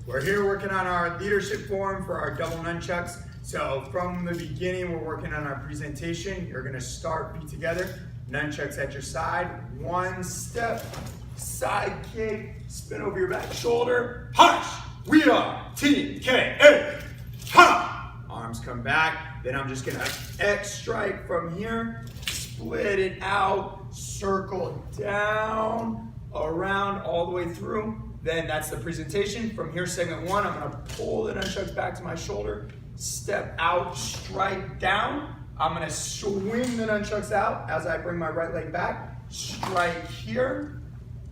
We're here working on our leadership form for our double nunchucks. So from the beginning, we're working on our presentation. You're gonna start feet together, nunchucks at your side, one step, side kick, spin over your back shoulder, hush, we are TKA, ha! Arms come back, then I'm just gonna X strike from here, split it out, circle down, around all the way through. Then that's the presentation. From here, segment one, I'm gonna pull the nunchucks back to my shoulder, step out, strike down. I'm gonna swing the nunchucks out as I bring my right leg back, strike here,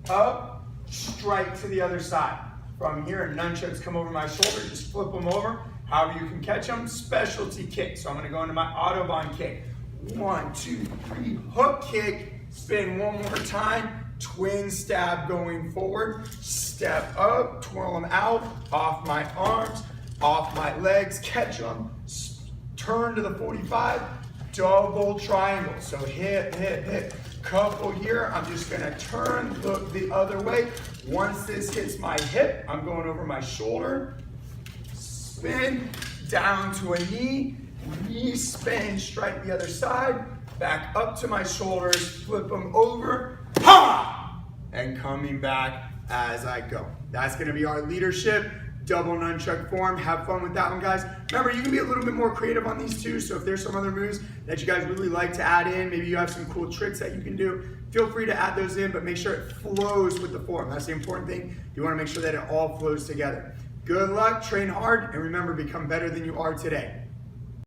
up, strike to the other side. From here, nunchucks come over my shoulder, just flip them over. However you can catch them, specialty kick. So I'm gonna go into my Autobahn kick. 1, 2, 3, hook kick, spin one more time, twin stab going forward, step up, twirl them out, off my arms, off my legs, catch them, turn to the 45, double triangle. So hip, hip, hip. Couple here, I'm just gonna turn, look the other way. Once this hits my hip, I'm going over my shoulder, spin, down to a knee spin, strike the other side, back up to my shoulders, flip them over, ha! And coming back as I go. That's gonna be our leadership double nunchuck form. Have fun with that one, guys. Remember, you can be a little bit more creative on these too, so if there's some other moves that you guys really like to add in, maybe you have some cool tricks that you can do, feel free to add those in, but make sure it flows with the form. That's the important thing. You wanna make sure that it all flows together. Good luck, train hard, and remember, become better than you are today.